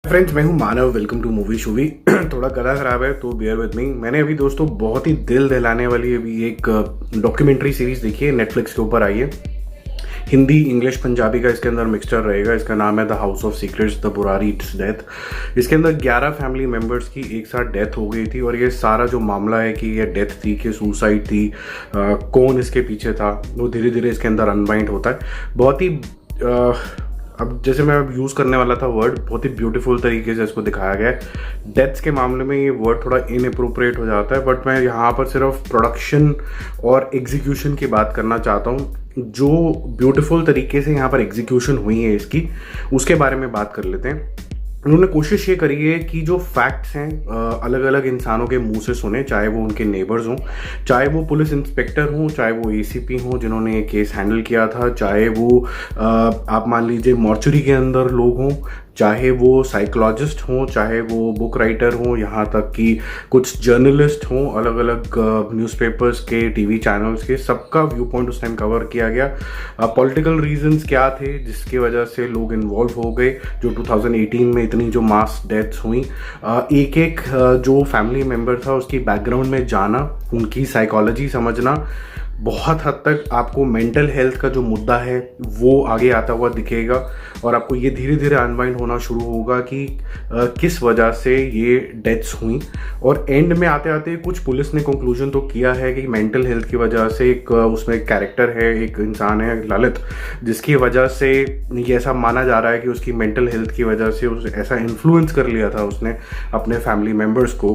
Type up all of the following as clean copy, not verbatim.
Friends, मैं हूं Manav. Welcome to movie Shuvi. थोड़ा गला खराब है तो बियर विद मी। मैंने अभी दोस्तों बहुत ही दिल दहलाने वाली अभी एक डॉक्यूमेंट्री सीरीज देखी है, नेटफ्लिक्स के ऊपर आई है। हिंदी, इंग्लिश, पंजाबी का इसके अंदर मिक्सचर रहेगा। इसका नाम है the house of secrets, the Burari's death. इसके अंदर 11 फैमिली मेम्बर्स की एक साथ डेथ हो गई थी और ये सारा जो मामला है कि ये डेथ थी कि सुसाइड थी, कौन इसके पीछे था, वो धीरे धीरे इसके अंदर अनबाइंड होता है। बहुत ही अब जैसे मैं अब यूज़ करने वाला था वर्ड, बहुत ही ब्यूटीफुल तरीके से इसको दिखाया गया है। डेथ्स के मामले में ये वर्ड थोड़ा इनअप्रोप्रिएट हो जाता है, बट मैं यहाँ पर सिर्फ प्रोडक्शन और एग्जीक्यूशन की बात करना चाहता हूँ। जो ब्यूटीफुल तरीके से यहाँ पर एग्जीक्यूशन हुई है इसकी, उसके बारे में बात कर लेते हैं। उन्होंने कोशिश ये करी है कि जो फैक्ट्स हैं अलग अलग इंसानों के मुंह से सुने, चाहे वो उनके नेबर्स हों, चाहे वो पुलिस इंस्पेक्टर हों, चाहे वो एसीपी हों जिन्होंने ये केस हैंडल किया था, चाहे वो आप मान लीजिए मॉर्चरी के अंदर लोग हों, चाहे वो साइकोलॉजिस्ट हों, चाहे वो बुक राइटर हों, यहाँ तक कि कुछ जर्नलिस्ट हों, अलग अलग न्यूज़पेपर्स के, टीवी चैनल्स के, सबका व्यू पॉइंट उस टाइम कवर किया गया। पॉलिटिकल रीजंस क्या थे जिसकी वजह से लोग इन्वॉल्व हो गए, जो 2018 में इतनी जो मास डेथ्स हुई, एक एक जो फैमिली मेम्बर था उसकी बैकग्राउंड में जाना, उनकी साइकोलॉजी समझना। बहुत हद तक आपको मेंटल हेल्थ का जो मुद्दा है वो आगे आता हुआ दिखेगा और आपको ये धीरे धीरे अनवाइंड होना शुरू होगा कि किस वजह से ये डेथ्स हुई। और एंड में आते आते कुछ पुलिस ने कंक्लूजन तो किया है कि मेंटल हेल्थ की वजह से उसमें एक कैरेक्टर है, एक इंसान है ललित, जिसकी वजह से ये ऐसा माना जा रहा है कि उसकी मेंटल हेल्थ की वजह से उस ऐसा इन्फ्लुएंस कर लिया था उसने अपने फैमिली मेम्बर्स को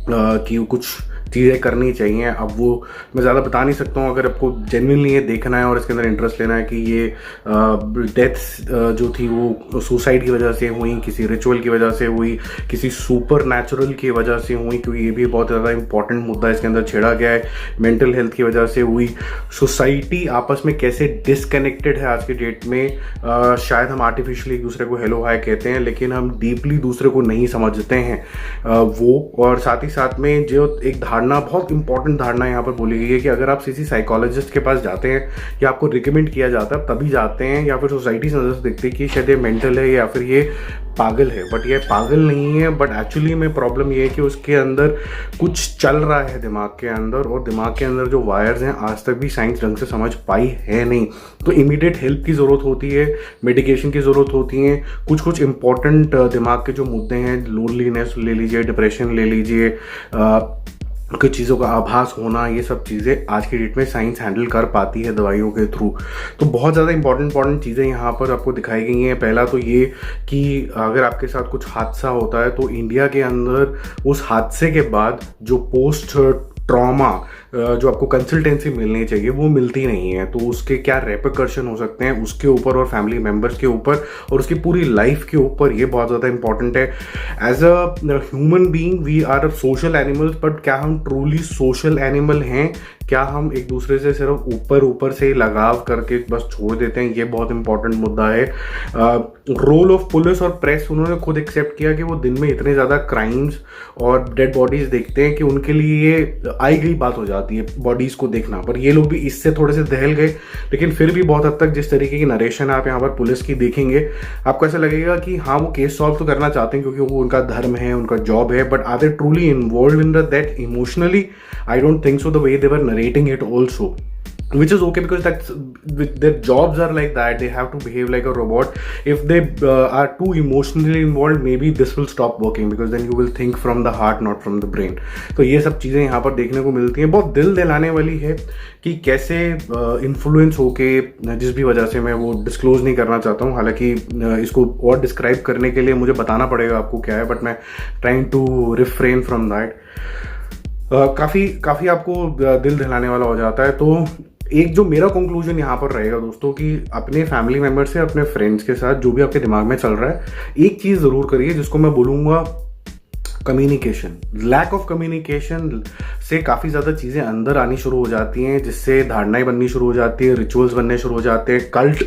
कि कुछ चीज़ें करनी चाहिए। अब वो मैं ज़्यादा बता नहीं सकता हूँ। अगर आपको जेन्युइनली ये देखना है और इसके अंदर इंटरेस्ट लेना है कि ये डेथ्स जो थी वो सुसाइड की वजह से हुई, किसी रिचुअल की वजह से हुई, किसी सुपर नेचुरल की वजह से हुई, क्योंकि ये भी बहुत ज़्यादा इंपॉर्टेंट मुद्दा इसके अंदर छेड़ा गया है, मेंटल हेल्थ की वजह से हुई, सोसाइटी आपस में कैसे डिसकनेक्टेड है आज के डेट में। शायद हम आर्टिफिशियली एक दूसरे को हेलो हाय कहते हैं, लेकिन हम डीपली दूसरे को नहीं समझते हैं वो। और साथ ही साथ में जो एक धारणा, बहुत इंपॉर्टेंट धारणा यहाँ पर बोली गई है कि अगर आप किसी साइकोलॉजिस्ट के पास जाते हैं या आपको रिकमेंड किया जाता है तभी जाते हैं, या फिर सोसाइटी से नजर से देखते हैं कि शायद ये मेंटल है या फिर ये पागल है, बट ये पागल नहीं है। बट एक्चुअली में प्रॉब्लम ये है कि उसके अंदर कुछ चल रहा है दिमाग के अंदर, और दिमाग के अंदर जो वायर्स हैं आज तक भी साइंस ढंग से समझ पाई है नहीं। तो इमीडिएट हेल्प की ज़रूरत होती है, मेडिकेशन की ज़रूरत होती है। कुछ इंपॉर्टेंट दिमाग के जो मुद्दे हैं, लोनलीनेस ले लीजिए, डिप्रेशन ले लीजिए, कुछ चीज़ों का आभास होना, ये सब चीज़ें आज की डेट में साइंस हैंडल कर पाती है दवाइयों के थ्रू। तो बहुत ज़्यादा इंपॉर्टेंट चीज़ें यहाँ पर आपको दिखाई गई हैं। पहला तो ये कि अगर आपके साथ कुछ हादसा होता है तो इंडिया के अंदर उस हादसे के बाद जो पोस्ट ट्रॉमा जो आपको कंसल्टेंसी मिलनी चाहिए वो मिलती नहीं है। तो उसके क्या रेपरकशन हो सकते हैं उसके ऊपर और फैमिली मेम्बर्स के ऊपर और उसकी पूरी लाइफ के ऊपर, ये बहुत ज़्यादा इंपॉर्टेंट है। As a human being we are social animals, but क्या हम ट्रूली सोशल एनिमल हैं? क्या हम एक दूसरे से सिर्फ ऊपर से लगाव करके बस छोड़ देते हैं? ये बहुत इंपॉर्टेंट मुद्दा है। रोल ऑफ पुलिस और प्रेस, उन्होंने खुद एक्सेप्ट किया कि वो दिन में इतने ज़्यादा क्राइम्स और डेड बॉडीज देखते हैं कि उनके लिए ये आई गई बात हो जाती है बॉडीज को देखना। पर ये लोग भी इससे थोड़े से दहल गए, लेकिन फिर भी बहुत हद तक जिस तरीके की नरेशन आप यहाँ पर पुलिस की देखेंगे, आपको ऐसा लगेगा कि हाँ वो केस सॉल्व तो करना चाहते हैं क्योंकि वो उनका धर्म है, उनका जॉब है, but are they truly involve in that emotionally? I don't think so, the way they were narrating it also, which is okay because that's their jobs are like that. They have to behave like a robot. If they are too emotionally involved, maybe this will stop working because then you will think from the heart, not from the brain. तो ये सब चीज़ें यहाँ पर देखने को मिलती हैं। बहुत दिल दहलाने वाली है कि कैसे इन्फ्लुएंस होके, जिस भी वजह से मैं वो डिस्क्लोज नहीं करना चाहता हूँ, हालांकि इसको और डिस्क्राइब करने के लिए मुझे बताना पड़ेगा आपको क्या है, बट मैं trying to refrain from that. काफ़ी आपको दिल दहलाने वाला हो जाता है। तो एक जो मेरा कंक्लूजन यहाँ पर रहेगा दोस्तों कि अपने फैमिली मेम्बर से, अपने फ्रेंड्स के साथ जो भी आपके दिमाग में चल रहा है, एक चीज़ ज़रूर करिए जिसको मैं बोलूँगा कम्युनिकेशन। लैक ऑफ कम्युनिकेशन से काफ़ी ज़्यादा चीज़ें अंदर आनी शुरू हो जाती हैं, जिससे धारणाएं बननी शुरू हो जाती है, रिचुअल्स बनने शुरू हो जाते हैं, कल्ट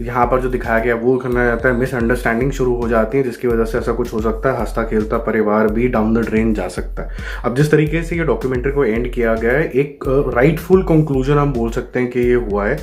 यहाँ पर जो दिखाया गया वो करना जाता है, मिसअंडरस्टैंडिंग शुरू हो जाती है जिसकी वजह से ऐसा कुछ हो सकता है, हंसता खेलता परिवार भी डाउन द ड्रेन जा सकता है। अब जिस तरीके से ये डॉक्यूमेंट्री को एंड किया गया है, एक राइटफुल कंक्लूजन हम बोल सकते हैं कि ये हुआ है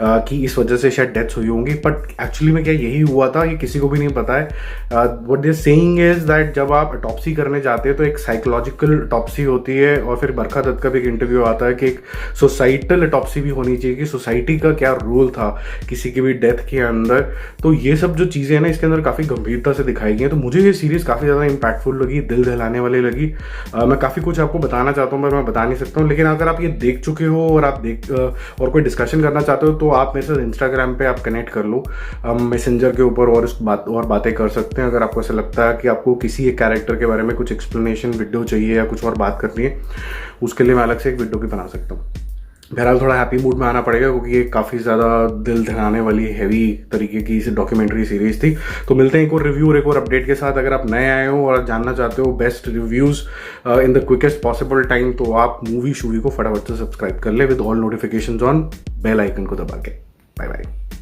कि इस वजह से शायद डेथ्स हुई होंगी, बट एक्चुअली में क्या यही हुआ था ये किसी को भी नहीं पता है। What they saying is that जब आप ऑटोप्सी करने जाते हैं तो एक साइकोलॉजिकल ऑटोप्सी होती है, और फिर बरखा दत्त का भी एक इंटरव्यू आता है कि एक सोसाइटल ऑटोप्सी भी होनी चाहिए कि सोसाइटी का क्या रोल था किसी की भी डेथ के अंदर। तो ये सब जो चीज़ें हैं ना इसके अंदर काफ़ी गंभीरता से दिखाई गई हैं। तो मुझे ये सीरीज़ काफ़ी ज़्यादा इंपैक्टफुल लगी, दिल दहलाने वाली लगी। मैं काफ़ी कुछ आपको बताना चाहता हूँ पर मैं बता नहीं सकता हूँ, लेकिन अगर आप ये देख चुके हो और आप और कोई डिस्कशन करना चाहते हो तो आप मेरे साथ इंस्टाग्राम पे आप कनेक्ट कर लो, हम मैसेंजर के ऊपर और बातें कर सकते हैं। अगर आपको ऐसा लगता है कि आपको किसी एक कैरेक्टर के बारे में कुछ एक्सप्लेनेशन वीडियो चाहिए या कुछ और बात करनी है, उसके लिए मैं अलग से एक वीडियो भी बना सकता हूँ। बहरहाल थोड़ा हैप्पी मूड में आना पड़ेगा क्योंकि ये काफ़ी ज़्यादा दिल दहलाने वाली हैवी तरीके की डॉक्यूमेंट्री सीरीज थी। तो मिलते हैं एक और रिव्यू और एक और अपडेट के साथ। अगर आप नए आए हो और जानना चाहते हो best reviews in the quickest possible time तो आप मूवी शूवी को फटाफट से सब्सक्राइब कर ले with all notifications on, bell icon को दबा के। Bye bye.